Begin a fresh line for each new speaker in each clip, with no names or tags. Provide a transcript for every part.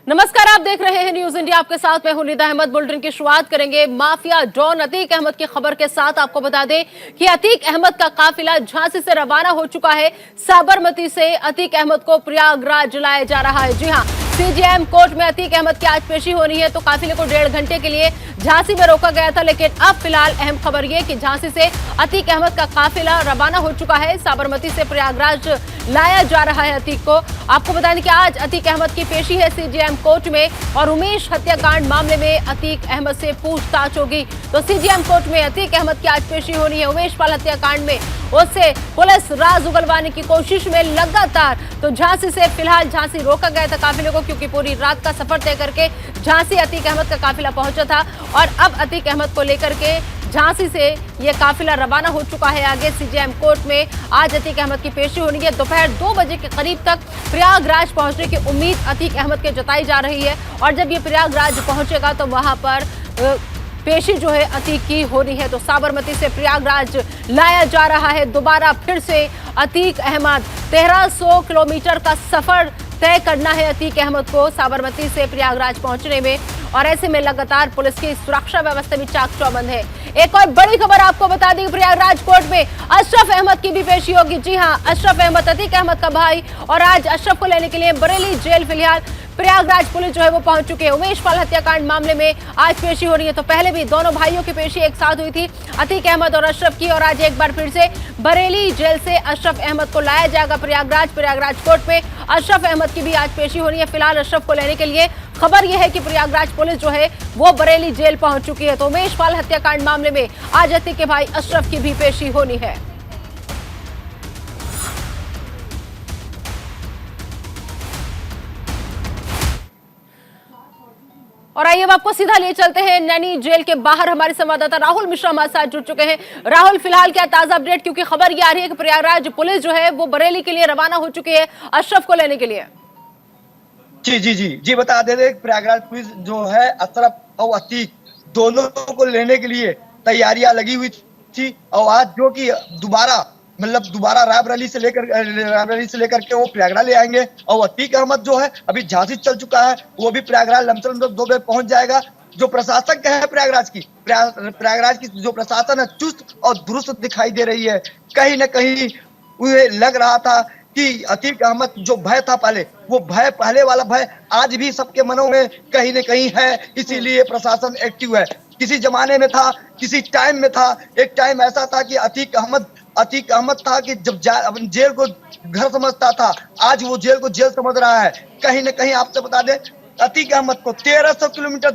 नमस्कार, आप देख रहे हैं न्यूज इंडिया। आपके साथ मैं हूं निदा अहमद। बुलेटिन की शुरुआत करेंगे माफिया डॉन अतीक अहमद की खबर के साथ। आपको बता दें कि अतीक अहमद का काफिला झांसी से रवाना हो चुका है। साबरमती से अतीक अहमद को प्रयागराज लाया जा रहा है। जी हां, सीजेएम कोर्ट में अतीक अहमद की आज पेशी होनी है, तो काफिले को 1.5 घंटे के लिए झांसी में रोका गया था, लेकिन अब फिलहाल अहम खबर यह कि झांसी से अतीक अहमद का काफिला रवाना हो चुका है। साबरमती से प्रयागराज लाया जा रहा है अतीक को। आपको बता दें कि आज अतीक अहमद की पेशी है सीजेएम कोर्ट में और उमेश हत्याकांड मामले में अतीक अहमद से पूछताछ होगी। तो सीजेएम कोर्ट में अतीक अहमद की आज पेशी होनी है। उमेश पाल हत्याकांड में उससे पुलिस राज उगलवाने की कोशिश में लगातार, तो झांसी से फिलहाल झांसी रोका गया था काफिले को, क्योंकि पूरी रात का सफर तय करके झांसी अतीक अहमद का काफिला पहुंचा था और अब अतीक अहमद को लेकर के झांसी से यह काफिला रवाना हो चुका है। आगे सीजेएम कोर्ट में आज अतीक अहमद की पेशी होनी है। दोपहर 2 बजे के करीब तक प्रयागराज पहुंचने की उम्मीद अतीक अहमद के जताई जा रही है और जब ये प्रयागराज पहुंचेगा तो वहां पर पेशी जो है अतीक की होनी है। तो साबरमती से प्रयागराज लाया जा रहा है दोबारा फिर से अतीक अहमद। 1300 किलोमीटर का सफर तय करना है अतीक अहमद को साबरमती से प्रयागराज पहुंचने में, और ऐसे में लगातार पुलिस की सुरक्षा व्यवस्था भी चाक चौबंद है। एक और बड़ी खबर आपको बता दें, प्रयागराज कोर्ट में अशरफ अहमद की भी पेशी होगी। जी हां, अशरफ अहमद अतीक अहमद का भाई, और आज अशरफ को लेने के लिए बरेली जेल फिलहाल प्रयागराज पुलिस जो है वो पहुंच चुके हैं। उमेश पाल हत्याकांड मामले में आज पेशी हो रही है। तो पहले भी दोनों भाइयों की पेशी एक साथ हुई थी, अतीक अहमद और अशरफ की, और आज एक बार फिर से बरेली जेल से अशरफ अहमद को लाया जाएगा प्रयागराज कोर्ट में। अशरफ अहमद की भी आज पेशी होनी है। फिलहाल अशरफ को लेने के लिए खबर यह है कि प्रयागराज पुलिस जो है वो बरेली जेल पहुंच चुकी है। तो उमेश पाल हत्याकांड मामले में आज अतीक के भाई अशरफ की भी पेशी होनी है। और आइए अब आपको सीधा लिए चलते हैं नैनी जेल के बाहर। हमारे संवाददाता राहुल मिश्रा हमारे साथ जुड़ चुके हैं। राहुल, फिलहाल क्या ताजा अपडेट, क्योंकि खबर ये आ रही है कि प्रयागराज पुलिस जो है वो बरेली के लिए रवाना हो चुकी है अशरफ को लेने के लिए।
जी बता दे रहे, प्रयागराज पुलिस जो है अशरफ और अतीक दोनों को लेने के लिए तैयारियां लगी हुई थी, और आज जो कि दोबारा रायबरेली से लेकर के वो प्रयागराज ले आएंगे। और अतीक अहमद जो है अभी झांसी चल चुका है, वो भी प्रयागराज लमसम 2 बजे पहुंच जाएगा। जो प्रशासन का है प्रयागराज की जो प्रशासन है चुस्त और दुरुस्त दिखाई दे रही है। कहीं न कहीं उन्हें लग रहा था कि अतीक अहमद जो भय था पहले वाला भय आज भी सबके मनों में कहीं न कहीं है, इसीलिए प्रशासन एक्टिव है। किसी जमाने में था, किसी टाइम में था, एक टाइम ऐसा था कि अतीक अहमद था कि जब जेल को घर समझता था, आज वो जेल को जेल समझ रहा है। कहीं न कहीं आपसे बता दें, अतीक अहमद को 1300 किलोमीटर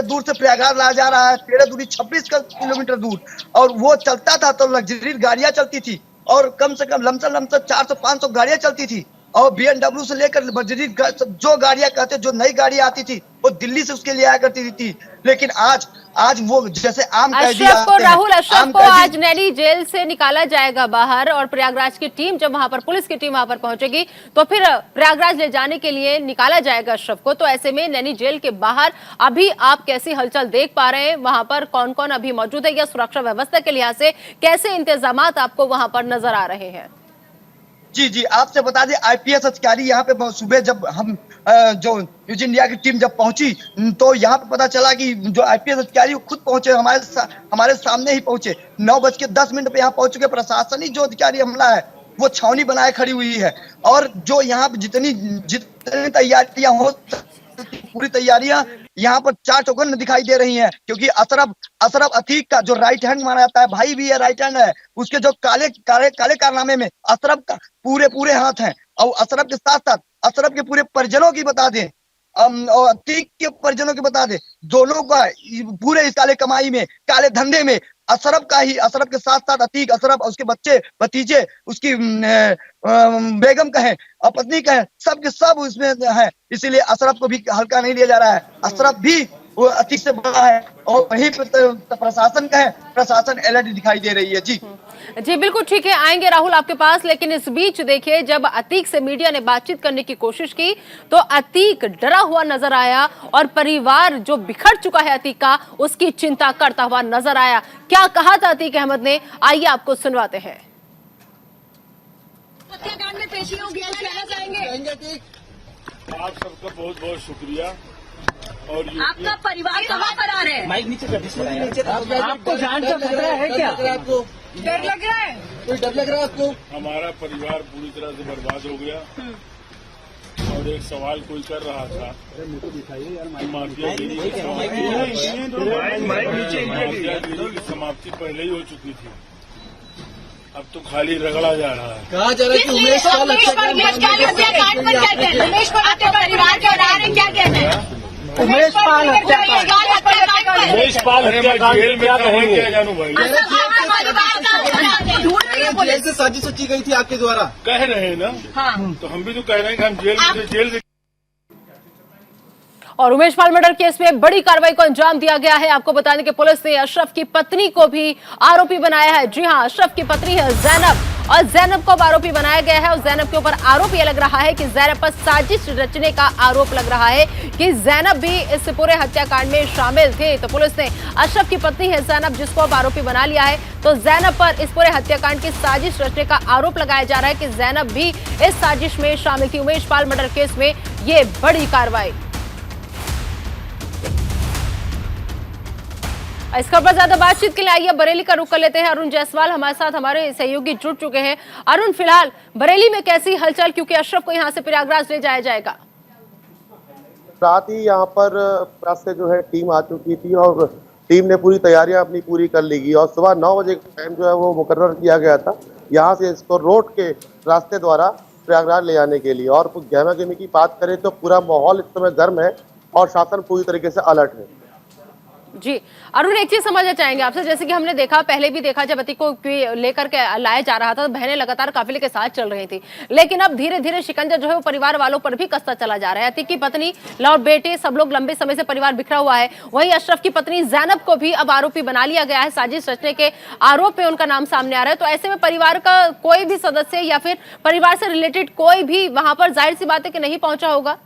दूर से प्रयागराज लाया जा रहा है। 13 दूरी 26 किलोमीटर दूर, और वो चलता था तो लग्जरी गाड़ियां चलती थी, और कम से कम लमसम 400-500 गाड़ियां चलती थी, और BMW से लेकर जो गाड़ियां कहते, जो नई गाड़ियां आती थी वो दिल्ली से उसके लिए आया करती थी। लेकिन आज वो जैसे आम कैदी
अशरफ को आज नैनी जेल से निकाला जाएगा बाहर, और प्रयागराज की टीम जब वहां पर पुलिस की टीम वहां पर पहुंचेगी तो फिर प्रयागराज ले जाने के लिए निकाला जाएगा अशरफ को। तो ऐसे में नैनी जेल के बाहर अभी आप कैसी हलचल देख पा रहे हैं? वहां पर कौन कौन अभी मौजूद है, या सुरक्षा व्यवस्था के लिहाज से कैसे इंतजामात आपको वहां पर नजर आ रहे हैं?
जी आपसे बता दें, IPS अधिकारी यहाँ पे सुबह जब हम जो न्यूज इंडिया की टीम जब पहुंची तो यहाँ पे पता चला कि जो IPS अधिकारी खुद पहुंचे, हमारे सामने ही पहुंचे। 9:10 पे यहाँ पहुंच चुके। प्रशासनिक जो अधिकारी अमला है वो छावनी बनाए खड़ी हुई है, और जो यहाँ पे जितनी तैयारियां हो, पूरी तैयारियां यहाँ पर 4 चौखन दिखाई दे रही हैं, क्योंकि अशरफ अतीक का जो राइट हैंड माना जाता है, भाई भी है, राइट हैंड है, उसके जो काले कारनामे में अशरफ का पूरे हाथ हैं। और अशरफ के साथ साथ अशरफ के पूरे परिजनों की बता दें, और अतीक के परिजनों की बता दें, दोनों का पूरे इस काले कमाई में, काले धंधे में अशरफ के साथ साथ अतीक, अशरफ, उसके बच्चे भतीजे, उसकी बेगम कहें और पत्नी कहें, सब के सब उसमें है। इसीलिए अशरफ को भी हल्का नहीं लिया जा रहा है। अशरफ भी वो अतीक से बड़ा है, और वहीं प्रशासन अलर्ट दिखाई दे रही है।
जी बिल्कुल ठीक है, आएंगे राहुल आपके पास। लेकिन इस बीच देखिए, जब अतीक से मीडिया ने बातचीत करने की कोशिश की तो अतीक डरा हुआ नजर आया, और परिवार जो बिखर चुका है अतीक का, उसकी चिंता करता हुआ नजर आया। क्या कहा था अतीक अहमद ने, आइए आपको सुनवाते हैं।
हत्याकांड में पेशी होगी, कहना चाहेंगे? आप सबका बहुत बहुत शुक्रिया। और
आपका परिवार कहाँ पर आ रहे हैं?
माइक नीचे कर दीजिए। आपको जान का खतरा है क्या? आपको
डर लग रहा है?
कोई डर लग रहा है आपको?
हमारा परिवार पूरी तरह से बर्बाद हो गया। और एक सवाल कोई कर रहा था, माफियागिरी की समाप्ति पहले ही हो चुकी थी, अब तो खाली रगड़ा जा रहा है।
कहा जा रहा है कि उमेश पाल
हत्याकांड पर क्या कहना है? उमेश पाल आपके परिवार के बता रहे क्या कहना है?
उमेश पाल हत्याकांड
उमेश पाल हत्याकांड जेल में क्या कहेंगे? क्या जानू भाई,
जेल से साजिश रची गई थी आपके द्वारा,
कह रहे हैं ना।
हाँ।
तो हम भी तो कह रहे हैं कि हम जेल से
और उमेश पाल मर्डर केस में बड़ी कार्रवाई को अंजाम दिया गया है। आपको बता दें कि पुलिस ने अशरफ की पत्नी को भी आरोपी बनाया है। जी हां, अशरफ की पत्नी है जैनब, और जैनब को अब आरोपी बनाया गया है। और जैनब के ऊपर आरोप यह लग रहा है कि जैनब पर साजिश रचने का आरोप लग रहा है कि जैनब भी इस पूरे हत्याकांड में शामिल थे। तो पुलिस ने अशरफ की पत्नी है जैनब, जिसको अब आरोपी बना लिया है। तो जैनब पर इस पूरे हत्याकांड की साजिश रचने का आरोप लगाया जा रहा है कि जैनब भी इस साजिश में शामिल थी। उमेश पाल मर्डर केस में ये बड़ी कार्रवाई। इस खबर पर ज्यादा बातचीत के लिए आइए बरेली का रुख कर लेते हैं। अरुण जायसवाल हमारे साथ, हमारे सहयोगी जुड़ चुके हैं। अरुण, फिलहाल बरेली में कैसी हलचल, क्योंकि अशरफ को यहां से प्रयागराज ले जाया जाएगा?
रात ही यहाँ पर रास्ते जो है टीम आ चुकी थी और टीम ने पूरी तैयारियां अपनी पूरी कर ली गई और सुबह 9 बजे का टाइम जो है वो मुकर्रर किया गया था यहाँ से इसको रोड के रास्ते द्वारा प्रयागराज ले जाने के लिए। और गहमा गहमी की बात करें तो पूरा माहौल इस समय गर्म है और शासन पूरी तरीके से अलर्ट है।
जी अरुण, एक चीज समझना चाहेंगे आपसे, जैसे कि हमने देखा, पहले भी देखा, जब अतीक को लेकर के लाया जा रहा था तो बहनें लगातार काफिले के साथ चल रही थी, लेकिन अब धीरे धीरे शिकंजा जो है वो परिवार वालों पर भी कसता चला जा रहा है। अतीक की पत्नी और बेटे सब लोग लंबे समय से परिवार बिखरा हुआ है। वहीं अशरफ की पत्नी जैनब को भी अब आरोपी बना लिया गया है। साजिश रचने के आरोप में उनका नाम सामने आ रहा है। तो ऐसे में परिवार का कोई भी सदस्य या फिर परिवार से रिलेटेड कोई भी वहां पर जाहिर सी बात है कि नहीं पहुंचा होगा।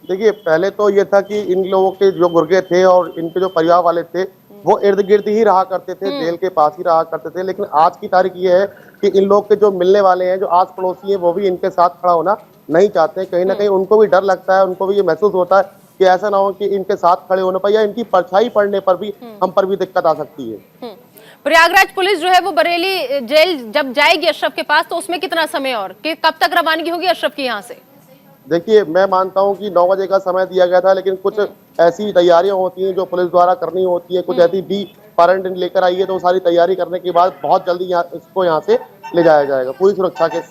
देखिए, पहले तो ये था कि इन लोगों के जो गुर्गे थे और इनके जो परिवार वाले थे वो इर्द गिर्द ही रहा करते थे, जेल के पास ही रहा करते थे। लेकिन आज की तारीख ये है कि इन लोग के जो मिलने वाले हैं, जो आस पड़ोसी हैं, वो भी इनके साथ खड़ा होना नहीं चाहते। कहीं ना कहीं उनको भी डर लगता है, उनको भी ये महसूस होता है कि ऐसा ना हो कि इनके साथ खड़े होने पर या इनकी परछाई पड़ने पर भी हम पर भी दिक्कत आ सकती है।
प्रयागराज पुलिस जो है वो बरेली जेल जब जाएगी अशरफ के पास, तो उसमें कितना समय और कब तक रवानगी होगी अशरफ की यहाँ से?
देखिए, मैं मानता हूं कि 9 बजे का समय दिया गया था, लेकिन कुछ ऐसी तैयारियां होती हैं जो पुलिस द्वारा करनी होती है। कुछ ऐसी भी वारंट लेकर आई है, तो सारी तैयारी करने के बाद बहुत जल्दी इसको यहाँ से ले जाया जाएगा पूरी सुरक्षा के।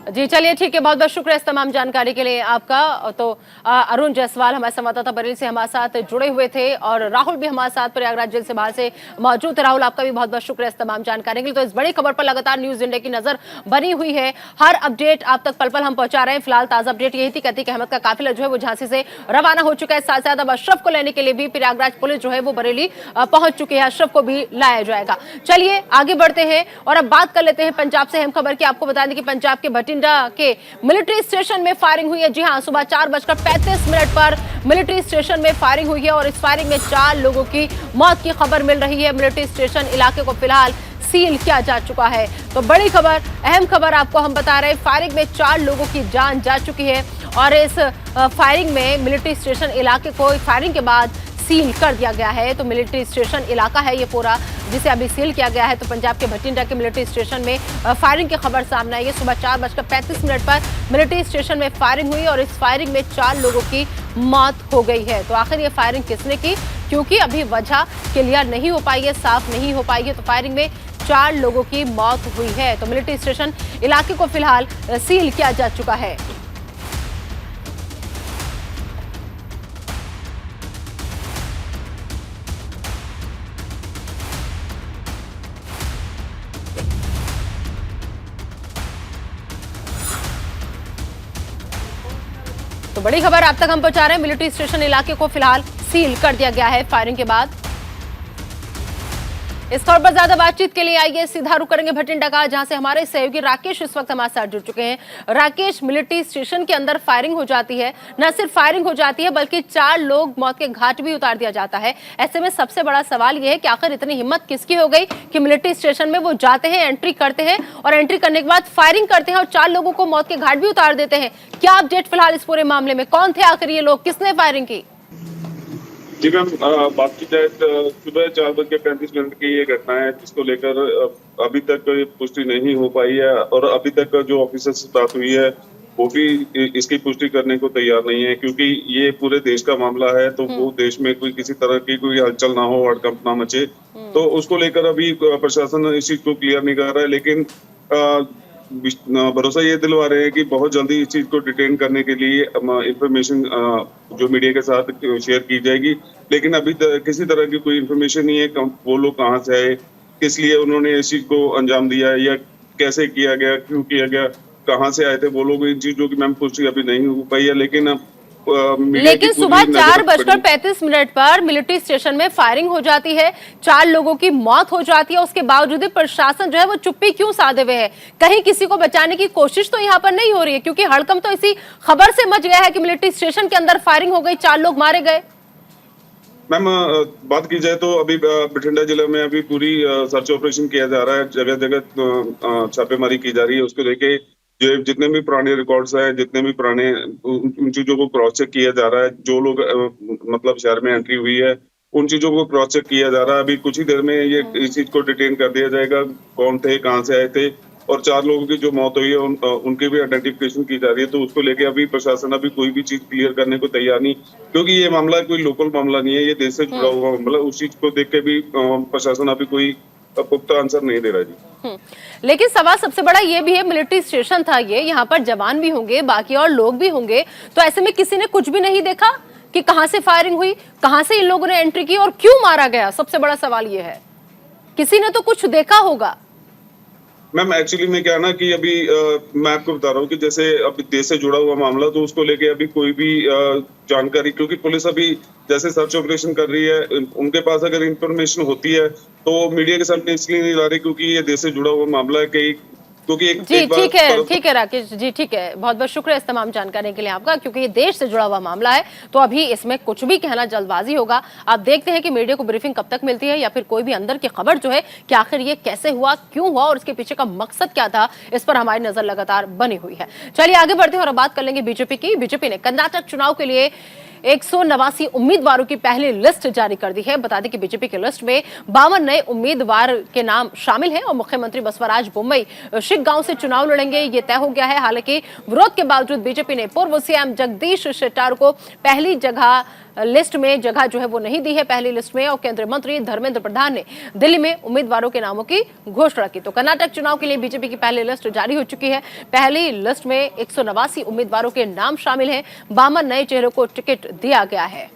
जी चलिए, ठीक है, बहुत बहुत शुक्रिया इस तमाम जानकारी के लिए आपका। तो अरुण जायसवाल हमारे संवाददाता बरेली से हमारे साथ जुड़े हुए थे और राहुल भी हमारे साथ प्रयागराज जेल से बाहर से मौजूद थे। राहुल, आपका भी बहुत बहुत शुक्रिया इस तमाम जानकारी के लिए। तो इस बड़ी खबर पर लगातार न्यूज इंडिया की नजर बनी हुई है। हर अपडेट आप तक पल पल हम पहुंचा रहे हैं। फिलहाल ताजा अपडेट यही थी कि अतीक अहमद का काफिला जो है वो झांसी से रवाना हो चुका है। साथ साथ अब अशरफ को लेने के लिए भी प्रयागराज पुलिस जो है वो बरेली पहुंच चुकी है। अशरफ को भी लाया जाएगा। चलिए आगे बढ़ते हैं और अब बात कर लेते हैं पंजाब से अहम खबर की। आपको बता दें कि पंजाब के बठिंडा के मिलिट्री स्टेशन में फायरिंग हुई है। जी हां, सुबह 4:35 पर मिलिट्री स्टेशन में फायरिंग हुई है और इस फायरिंग में 4 लोगों की मौत की खबर मिल रही है। मिलिट्री स्टेशन इलाके को फिलहाल सील किया जा चुका है। तो बड़ी खबर, अहम खबर आपको हम बता रहे हैं। फायरिंग में 4 लोगों की जान जा चुकी है और इस फायरिंग में मिलिट्री स्टेशन इलाके को फायरिंग के बाद सील कर दिया गया है। तो मिलिट्री स्टेशन इलाका है ये पूरा, जिसे अभी सील किया गया है। तो पंजाब के बठिंडा के मिलिट्री स्टेशन में फायरिंग की खबर सामने आई है। सुबह 4:35 पर मिलिट्री स्टेशन में फायरिंग हुई और इस फायरिंग में 4 लोगों की मौत हो गई है। तो आखिर ये फायरिंग किसने की, क्योंकि अभी वजह क्लियर नहीं हो पाई है, साफ नहीं हो पाई है। तो फायरिंग में 4 लोगों की मौत हुई है। तो मिलिट्री स्टेशन इलाके को फिलहाल सील किया जा चुका है। तो बड़ी खबर आप तक हम पहुंचा रहे हैं। मिलिट्री स्टेशन इलाके को फिलहाल सील कर दिया गया है फायरिंग के बाद। इस खबर पर ज्यादा बातचीत के लिए आइए सीधा रुख करेंगे भटिंडा का, जहां से हमारे सहयोगी राकेश इस वक्त हमारे साथ जुड़ चुके हैं। राकेश, मिलिट्री स्टेशन के अंदर फायरिंग हो जाती है, न सिर्फ फायरिंग हो जाती है बल्कि 4 लोग मौत के घाट भी उतार दिया जाता है। ऐसे में सबसे बड़ा सवाल यह है कि आखिर इतनी हिम्मत किसकी हो गई कि मिलिट्री स्टेशन में वो जाते हैं, एंट्री करते हैं और एंट्री करने के बाद फायरिंग करते हैं और 4 लोगों को मौत के घाट भी उतार देते हैं। क्या अपडेट फिलहाल इस पूरे मामले में, कौन थे आखिर ये लोग, किसने फायरिंग की?
जी मैम, बात की जाए तो सुबह 4:35 की ये घटना है, जिसको लेकर अभी तक कोई पुष्टि नहीं हो पाई है और अभी तक जो ऑफिसर से बात हुई है वो भी इसकी पुष्टि करने को तैयार नहीं है, क्योंकि ये पूरे देश का मामला है। तो वो देश में कोई किसी तरह की कोई हलचल ना हो, हड़कंप ना मचे, तो उसको लेकर अभी प्रशासन इस चीज को क्लियर नहीं कर रहा है। लेकिन भरोसा ये दिलवा रहे हैं कि बहुत जल्दी इस चीज को डिटेन करने के लिए इंफॉर्मेशन जो मीडिया के साथ शेयर की जाएगी। लेकिन अभी किसी तरह की कोई इंफॉर्मेशन नहीं है वो लोग कहाँ से आए, किस लिए उन्होंने इस चीज को अंजाम दिया या कैसे किया गया, क्यों किया गया, कहाँ से आए थे वो लोग, इन चीजों की मैम पुष्टि अभी नहीं हो पाई है। लेकिन
सुबह 4:35 पर मिलिट्री स्टेशन में फायरिंग हो जाती है, 4 लोगों की मौत हो जाती है, उसके बावजूद भी प्रशासन जो है वो चुप्पी क्यों साधे हुए है? कहीं किसी को बचाने की कोशिश तो यहाँ पर नहीं हो रही है, क्योंकि हड़कंप तो इसी खबर से मच गया है कि मिलिट्री स्टेशन के अंदर फायरिंग हो गई, 4 लोग मारे गए।
मैम, बात की जाए तो अभी बठिंडा जिले में अभी पूरी सर्च ऑपरेशन किया जा रहा है, जगह जगह छापेमारी की जा रही है। उसको लेके जो जितने भी पुराने रिकॉर्ड्स हैं, जितने भी पुराने उन चीजों को क्रॉस चेक किया जा रहा है। जो लोग मतलब शहर में एंट्री हुई है उन चीजों को क्रॉस चेक किया जा रहा है। अभी कुछ ही देर में ये इस चीज को डिटेन कर दिया जाएगा, कौन थे, कहाँ से आए थे, और 4 लोगों की जो मौत हुई है उनकी भी आइडेंटिफिकेशन की जा रही है। तो उसको लेके अभी प्रशासन अभी कोई भी चीज क्लियर करने को तैयार नहीं, क्योंकि ये मामला कोई लोकल मामला नहीं है, ये देश से जुड़ा हुआ मामला। उस चीज को देख के भी प्रशासन अभी कोई पुख्ता आंसर नहीं दे रहा जी।
लेकिन सवाल सबसे बड़ा ये भी है, मिलिट्री स्टेशन था ये, यहाँ पर जवान भी होंगे, बाकी और लोग भी होंगे, तो ऐसे में किसी ने कुछ भी नहीं देखा कि कहां से फायरिंग हुई, कहां से इन लोगों ने एंट्री की और क्यों मारा गया? सबसे बड़ा सवाल ये है, किसी ने तो कुछ देखा होगा।
मैम, एक्चुअली में क्या है ना कि अभी मैं आपको बता रहा हूँ कि जैसे अभी देश से जुड़ा हुआ मामला, तो उसको लेके अभी कोई भी जानकारी, क्योंकि पुलिस अभी जैसे सर्च ऑपरेशन कर रही है, उनके पास अगर इंफॉर्मेशन होती है तो मीडिया के सामने इसलिए नहीं ला रही क्योंकि ये देश से जुड़ा हुआ मामला है। क्योंकि
ठीक है राकेश जी, ठीक है, बहुत बहुत शुक्रिया इस तमाम जानकारी के लिए आपका, क्योंकि ये देश से जुड़ा हुआ मामला है तो अभी इसमें कुछ भी कहना जल्दबाजी होगा। आप देखते हैं कि मीडिया को ब्रीफिंग कब तक मिलती है या फिर कोई भी अंदर की खबर जो है कि आखिर ये कैसे हुआ, क्यों हुआ और इसके पीछे का मकसद क्या था, इस पर हमारी नजर लगातार बनी हुई है। चलिए आगे बढ़ते हैं और बात कर लेंगे बीजेपी की। बीजेपी ने कर्नाटक चुनाव के लिए 189 उम्मीदवारों की पहली लिस्ट जारी कर दी है। बता दें कि बीजेपी की लिस्ट में 52 नए उम्मीदवार के नाम शामिल हैं और मुख्यमंत्री बसवराज बोम्मई शिग्गांव से चुनाव लड़ेंगे, ये तय हो गया है। हालांकि विरोध के बावजूद बीजेपी ने पूर्व सीएम जगदीश शेट्टार को पहली जगह लिस्ट में जगह जो है वो नहीं दी है पहली लिस्ट में, और केंद्रीय मंत्री धर्मेंद्र प्रधान ने दिल्ली में उम्मीदवारों के नामों की घोषणा की। तो कर्नाटक चुनाव के लिए बीजेपी की पहली लिस्ट जारी हो चुकी है। पहली लिस्ट में 189 उम्मीदवारों के नाम शामिल हैं, 52 नए चेहरों को टिकट दिया गया है।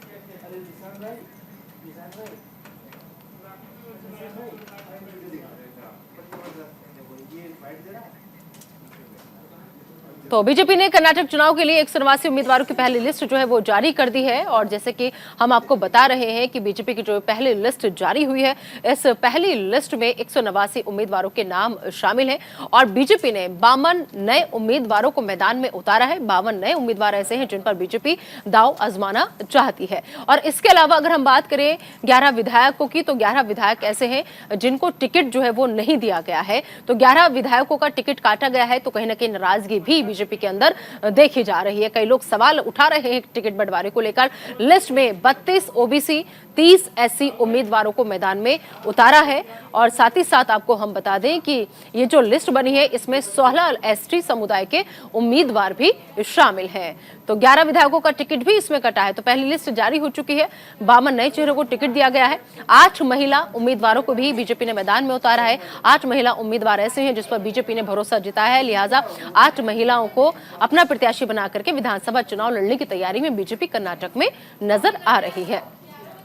तो बीजेपी ने कर्नाटक चुनाव के लिए 189 उम्मीदवारों की पहली लिस्ट जो है वो जारी कर दी है। और जैसे कि हम आपको बता रहे हैं कि बीजेपी की जो पहली लिस्ट जारी हुई है, इस पहली लिस्ट में 189 उम्मीदवारों के नाम शामिल हैं और बीजेपी ने 52 नए उम्मीदवारों को मैदान में उतारा है। 52 नए उम्मीदवार ऐसे हैं जिन पर बीजेपी दांव आजमाना चाहती है। और इसके अलावा अगर हम बात करें 11 विधायकों की, तो 11 विधायक ऐसे हैं जिनको टिकट जो है वो नहीं दिया गया है। तो 11 विधायकों का टिकट काटा गया है, तो कहीं ना कहीं नाराजगी भी बीजेपी के अंदर देखी जा रही है। कई लोग सवाल उठा रहे हैं टिकट बंटवारे को लेकर। लिस्ट में 32 ओबीसी, 30 एससी उम्मीदवारों को मैदान में उतारा है। और साथ ही साथ आपको हम बता दें कि ये जो लिस्ट बनी है इसमें 16 एसटी समुदाय के उम्मीदवार भी शामिल हैं। तो 11 विधायकों का टिकट भी इसमें कटा है। तो पहली लिस्ट जारी हो चुकी है, 52 नए चेहरों को टिकट दिया गया है। 8 महिला उम्मीदवारों को भी बीजेपी ने मैदान में उतारा है। 8 महिला उम्मीदवार ऐसे हैं जिस पर बीजेपी ने भरोसा जताया है, लिहाजा 8 महिलाओं को अपना प्रत्याशी बना करके विधानसभा चुनाव लड़ने की तैयारी में बीजेपी कर्नाटक में नजर आ रही है।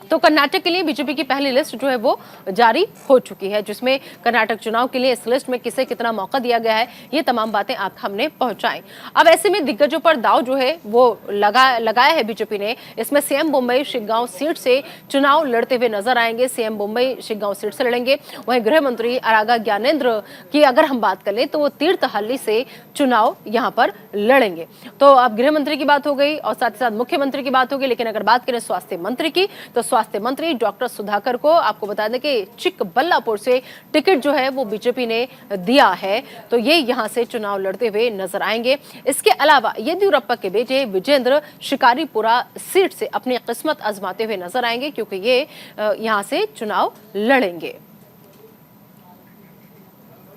तो कर्नाटक के लिए बीजेपी की पहली लिस्ट जो है वो जारी हो चुकी है, जिसमें कर्नाटक चुनाव के लिए इस लिस्ट में किसे कितना मौका दिया गया है, ये तमाम बातें आप हमने पहुंचाई। अब ऐसे में दिग्गजों पर दाव जो है वो लगाया है बीजेपी ने। इसमें सीएम मुंबई शिग्गांव सीट से चुनाव लड़ते हुए नजर आएंगे। सीएम मुंबई शिग्गांव सीट से लड़ेंगे। वहीं गृह मंत्री आरागा ज्ञानेंद्र की अगर हम बात कर लें तो वो तीर्थहल्ली से चुनाव यहां पर लड़ेंगे। तो अब गृह मंत्री की बात हो गई और साथ ही साथ मुख्यमंत्री की बात होगी। लेकिन अगर बात करें स्वास्थ्य मंत्री की, तो स्वास्थ्य मंत्री डॉक्टर सुधाकर को आपको बता दें कि चिकबल्लापुर से टिकट जो है वो बीजेपी ने दिया है, तो ये यहां से चुनाव लड़ते हुए नजर आएंगे। इसके अलावा येदियुरप्पा के बेटे विजेंद्र शिकारीपुरा सीट से अपनी किस्मत आजमाते हुए नजर आएंगे, क्योंकि ये यहां से चुनाव लड़ेंगे।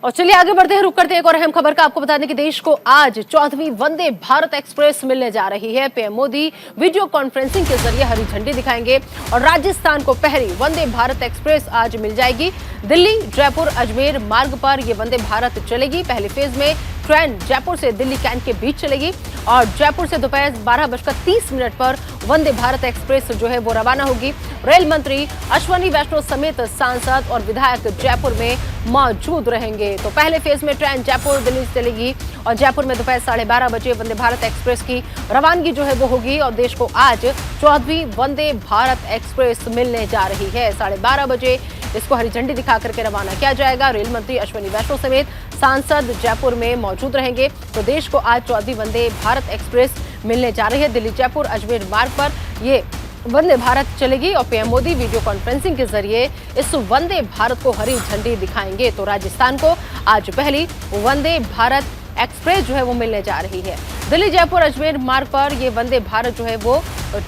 और चलिए आगे बढ़ते हैं, रुक करते हैं एक और अहम खबर का। आपको बता दें कि देश को आज 14वीं वंदे भारत एक्सप्रेस मिलने जा रही है। पीएम मोदी वीडियो कॉन्फ्रेंसिंग के जरिए हरी झंडी दिखाएंगे और राजस्थान को पहली वंदे भारत एक्सप्रेस आज मिल जाएगी। दिल्ली जयपुर अजमेर मार्ग पर यह वंदे भारत चलेगी। पहले फेज में ट्रेन जयपुर से दिल्ली कैंट के बीच चलेगी और जयपुर से दोपहर 12:30 पर वंदे भारत एक्सप्रेस जो है वो रवाना होगी। रेल मंत्री अश्वनी वैष्णव समेत सांसद और विधायक जयपुर में मौजूद रहेंगे। तो पहले फेज में ट्रेन जयपुर दिल्ली से चलेगी और जयपुर में दोपहर 12:30 बजे वंदे भारत एक्सप्रेस की रवानगी जो है वो होगी। और देश को आज 14वीं वंदे भारत एक्सप्रेस मिलने जा रही है। 12:30 बजे इसको हरी झंडी दिखा करके रवाना किया जाएगा। रेल मंत्री अश्वनी वैष्णव समेत सांसद जयपुर में मौजूद रहेंगे। तो देश को आज 14वीं वंदे भारत एक्सप्रेस मिलने जा रही है। दिल्ली जयपुर अजमेर मार्ग पर ये वंदे भारत चलेगी और पीएम मोदी वीडियो कॉन्फ्रेंसिंग के जरिए इस वंदे भारत को हरी झंडी दिखाएंगे। तो राजस्थान को आज पहली वंदे भारत एक्सप्रेस जो है वो मिलने जा रही है। दिल्ली जयपुर अजमेर मार्ग पर ये वंदे भारत जो है वो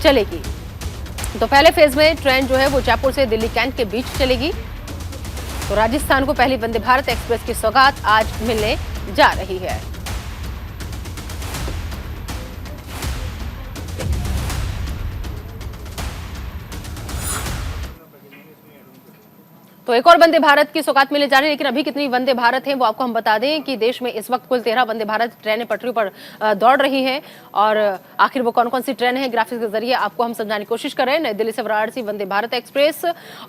चलेगी। तो पहले फेज में ट्रेन जो है वो जयपुर से दिल्ली कैंट के बीच चलेगी। तो राजस्थान को पहली वंदे भारत एक्सप्रेस की सौगात आज मिलने जा रही है। तो एक और वंदे भारत की सौगात मिलने जा रही है। लेकिन अभी कितनी वंदे भारत हैं वो आपको हम बता दें कि देश में इस वक्त कुल 13 वंदे भारत ट्रेनें पटरियों पर दौड़ रही हैं। और आखिर वो कौन कौन सी ट्रेन है, ग्राफिक्स के जरिए आपको हम समझाने की कोशिश कर रहे हैं। नई दिल्ली से वाराणसी वंदे भारत एक्सप्रेस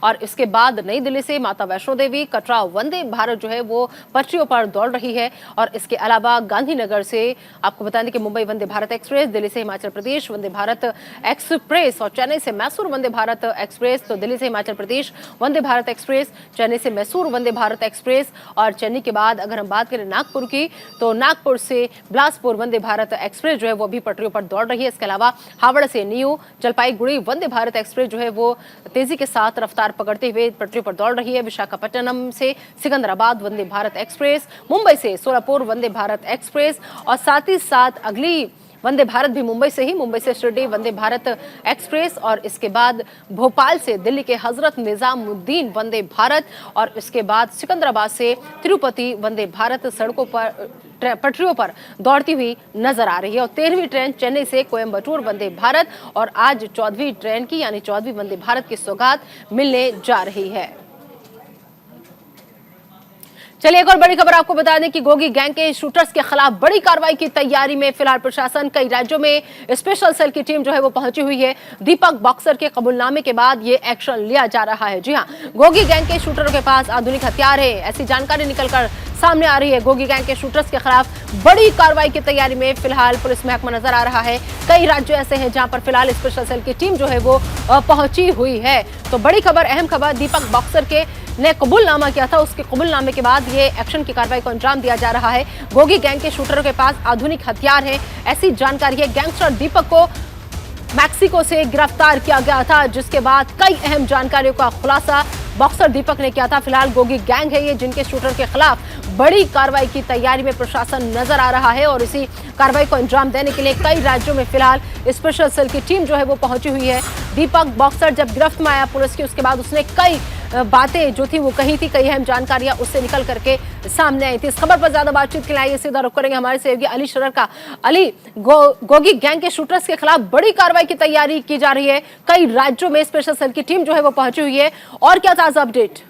और इसके बाद नई दिल्ली से माता वैष्णो देवी कटरा वंदे भारत जो है वो पटरियों पर दौड़ रही है। और इसके अलावा गांधीनगर से आपको बता दें कि मुंबई वंदे भारत एक्सप्रेस, दिल्ली से हिमाचल प्रदेश वंदे भारत एक्सप्रेस और चेन्नई से मैसूर वंदे भारत एक्सप्रेस। तो दिल्ली से हिमाचल प्रदेश वंदे भारत एक्सप्रेस, चेन्नई से मैसूर वंदे भारत एक्सप्रेस और चेन्नई के बाद अगर हम बात करें नागपुर की, तो नागपुर से बिलासपुर वंदे भारत एक्सप्रेस जो है वो भी पटरियों पर दौड़ रही है। इसके अलावा हावड़ा से न्यू जलपाईगुड़ी वंदे भारत एक्सप्रेस जो है वो तेजी के साथ रफ्तार पकड़ते हुए पटरियों पर दौड़ रही है। विशाखापट्टनम से सिकंदराबाद वंदे भारत एक्सप्रेस, मुंबई से सोलापुर वंदे भारत एक्सप्रेस और साथ ही साथ अगली वंदे भारत भी मुंबई से ही, मुंबई से शिरडी वंदे भारत एक्सप्रेस और इसके बाद भोपाल से दिल्ली के हजरत निजामुद्दीन वंदे भारत और इसके बाद सिकंदराबाद से तिरुपति वंदे भारत सड़कों पर पटरियों पर दौड़ती हुई नजर आ रही है। और 13वीं ट्रेन चेन्नई से कोयम्बटूर वंदे भारत और आज 14वीं ट्रेन की यानी 14वीं वंदे भारत की सौगात मिलने जा रही है। चलिए एक और बड़ी खबर आपको बता दें कि गोगी गैंग के शूटर्स के खिलाफ बड़ी कार्रवाई की तैयारी में फिलहाल प्रशासन कई राज्यों में स्पेशल सेल की टीम जो है वो पहुंची हुई है। दीपक बॉक्सर के कबूलनामे के बाद ये एक्शन लिया जा रहा है। जी हां, गोगी गैंग के शूटरों के पास आधुनिक हथियार है, ऐसी जानकारी निकलकर सामने आ रही है। गोगी गैंग के शूटर्स के खिलाफ बड़ी कार्रवाई की तैयारी में फिलहाल पुलिस महकमा नजर आ रहा है। कई राज्य ऐसे हैं जहां पर फिलहाल स्पेशल सेल की टीम जो है वो पहुंची हुई है। तो बड़ी खबर, अहम खबर, दीपक बॉक्सर के ने कबूलनामा किया था, उसके कबूलनामे के बाद ये एक्शन की कार्रवाई को अंजाम दिया जा रहा है। गोगी गैंग के शूटरों के पास आधुनिक हथियार है, ऐसी जानकारी है। गैंगस्टर दीपक को मैक्सिको से गिरफ्तार किया गया था, जिसके बाद कई अहम जानकारियों का खुलासा बॉक्सर दीपक ने किया था। फिलहाल गोगी गैंग है ये जिनके शूटर के खिलाफ बड़ी कार्रवाई की तैयारी में प्रशासन नजर आ रहा है और इसी कार्रवाई को अंजाम देने के लिए कई राज्यों में फिलहाल स्पेशल सेल की टीम जो है वो पहुंची हुई है। दीपक बॉक्सर जब गिरफ्त में आया पुलिस की, उसके बाद उसने कई बातें जो थी वो कही थी, कई अहम जानकारियां उससे निकल करके सामने आई थी। इस खबर पर ज्यादा बातचीत के लिए सीधा रुख करेंगे हमारे सहयोगी अली शरर का। अली, गोगी गैंग के शूटर्स के खिलाफ बड़ी कार्रवाई की तैयारी की जा रही है, कई राज्यों में स्पेशल सेल की टीम जो है वो पहुंची हुई है, और क्या ताजा अपडेट?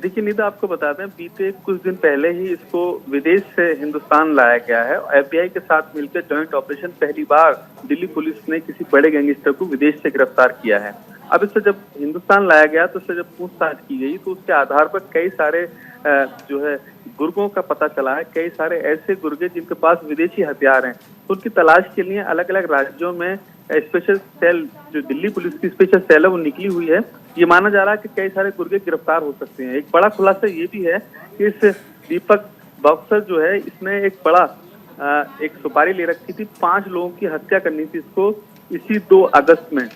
देखिए निदा, आपको बताते हैं बीते कुछ दिन पहले ही इसको विदेश से हिंदुस्तान लाया गया है। एफबीआई के साथ मिलकर जॉइंट ऑपरेशन पहली बार दिल्ली पुलिस ने किसी बड़े गैंगस्टर को विदेश से गिरफ्तार किया है। अब इससे जब हिंदुस्तान लाया गया तो उससे जब पूछताछ की गई तो उसके आधार पर कई सारे जो है गुर्गों का पता चला है। कई सारे ऐसे गुर्गे जिनके पास विदेशी हथियार हैं, तो उनकी तलाश के लिए अलग अलग राज्यों में स्पेशल सेल, जो दिल्ली पुलिस की स्पेशल सेल है, वो निकली हुई है। ये माना जा रहा है कि कई सारे गुर्गे गिरफ्तार हो सकते हैं। एक बड़ा खुलासा ये भी है कि इस दीपक बॉक्सर जो है, इसने एक बड़ा एक सुपारी ले रखी थी, 5 लोगों की हत्या करनी थी इसको इसी 2 अगस्त में।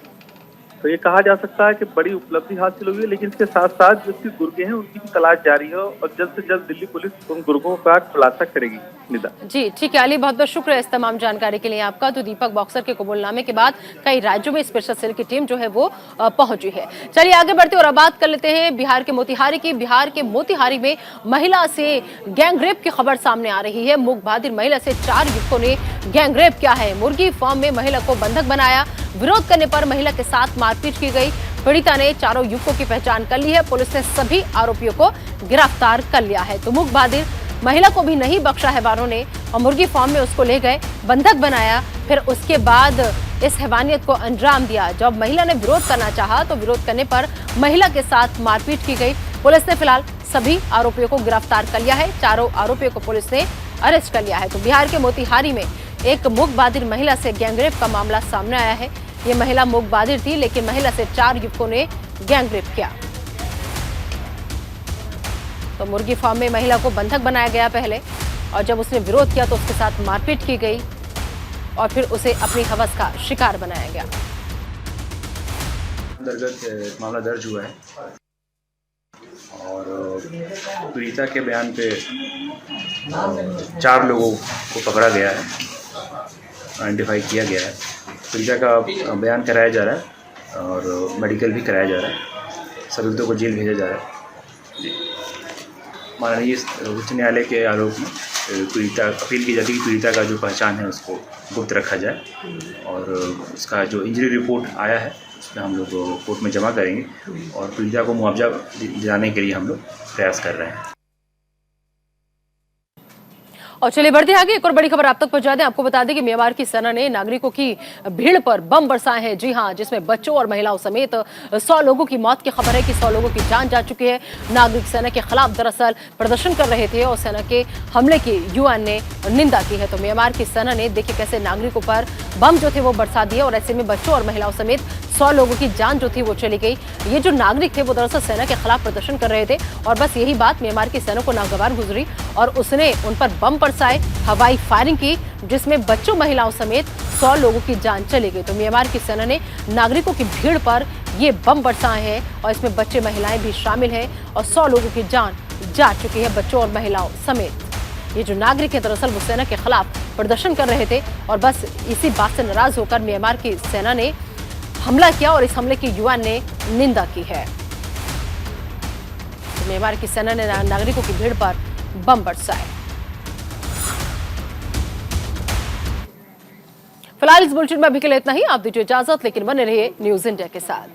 तो ये कहा जा सकता है कि बड़ी उपलब्धि हासिल हुई है, लेकिन इसके साथ साथ जो इसके गुर्गे हैं उनकी भी तलाश जारी है और जल्द से जल्द दिल्ली पुलिस उन गुर्गों का खुलासा करेगी। निदा
जी ठीक है अली, बहुत बहुत शुक्र है इस तमाम जानकारी के लिए आपका। तो दीपक बॉक्सर के कबूलनामे के बाद कई राज्यों में स्पेशल सेल की टीम जो है वो पहुंची है। चलिए आगे बढ़ते और अब बात कर लेते हैं बिहार के मोतिहारी की। बिहार के मोतिहारी में महिला से गैंगरेप की खबर सामने आ रही है। मूक बहादुर महिला से 4 युवकों ने गैंगरेप किया है। मुर्गी फार्म में महिला को बंधक बनाया, विरोध करने पर महिला के साथ मारपीट की गई। पीड़िता ने 4 युवकों की पहचान कर ली है। पुलिस ने सभी आरोपियों को गिरफ्तार कर लिया है। तो मूक बहादुर महिला को भी नहीं बख्शा है वालों ने और मुर्गी फार्म में उसको ले गए, बंधक बनाया, फिर उसके बाद इस हैवानियत को अंजाम दिया। जब महिला ने विरोध करना चाहा तो विरोध करने पर महिला के साथ मारपीट की गई। पुलिस ने फिलहाल सभी आरोपियों को गिरफ्तार कर लिया है। 4 आरोपियों को पुलिस ने अरेस्ट कर लिया है। तो बिहार के मोतिहारी में एक मूक बहादुर महिला से गैंगरेप का मामला सामने आया है। ये महिला मूक बहादुर थी, लेकिन महिला से 4 युवकों ने गैंगरेप किया। तो मुर्गी फार्म में महिला को बंधक बनाया गया पहले, और जब उसने विरोध किया तो उसके साथ मारपीट की गई और फिर उसे अपनी हवस का शिकार बनाया गया।
अंतर्गत मामला दर्ज हुआ है और पीड़िता के बयान पे 4 लोगों को पकड़ा गया है, आइडेंटिफाई किया गया है। पीड़िता का बयान कराया जा रहा है और मेडिकल भी कराया जा रहा है। संदिग्धों को जेल भेजा जा रहा है। जी, माननीय उच्च न्यायालय के आरोप में पीड़िता अपील की जाती है कि पीड़िता का जो पहचान है उसको गुप्त रखा जाए और उसका जो इंजरी रिपोर्ट आया है उसमें हम लोग कोर्ट में जमा करेंगे और पीड़िता को मुआवजा दिलाने के लिए हम लोग प्रयास कर रहे हैं।
और चलिए बढ़ते आगे, एक और बड़ी खबर आप तक पहुंचा दें। आपको बता दें कि म्यांमार की सेना ने नागरिकों की भीड़ पर बम बरसाए हैं। जी हां, जिसमें बच्चों और महिलाओं समेत 100 लोगों की मौत की खबर है कि 100 लोगों की जान जा चुकी है। नागरिक सेना के खिलाफ दरअसल प्रदर्शन कर रहे थे और सेना के हमले की यूएन ने निंदा की है। तो म्यांमार की सेना ने देखिए कैसे नागरिकों पर बम जो थे वो बरसा दिए और ऐसे में बच्चों और महिलाओं समेत 100 लोगों की जान जो थी वो चली गई। ये जो नागरिक थे वो दरअसल सेना के खिलाफ प्रदर्शन कर रहे थे और बस यही बात म्यांमार की सेना को नागवार गुजरी और उसने उन पर बम बरसाए, हवाई फायरिंग की, जिसमें बच्चों महिलाओं समेत 100 लोगों की जान चली गई। तो म्यांमार की सेना ने नागरिकों की भीड़ पर ये बम बरसाए हैं और इसमें बच्चे महिलाएं भी शामिल हैं और 100 लोगों की जान जा चुकी है, बच्चों और महिलाओं समेत। ये जो नागरिक है दरअसल वो सेना के खिलाफ प्रदर्शन कर रहे थे और बस इसी बात से नाराज होकर म्यांमार की सेना ने हमला किया और इस हमले की यूएन ने निंदा की है। तो म्यांमार की सेना ने नागरिकों की भीड़ पर बम बरसाए। फिलहाल इस बुलेटिन में अभी के लिए इतना ही। आप दीजिए इजाजत, लेकिन बने रहिए न्यूज इंडिया के साथ।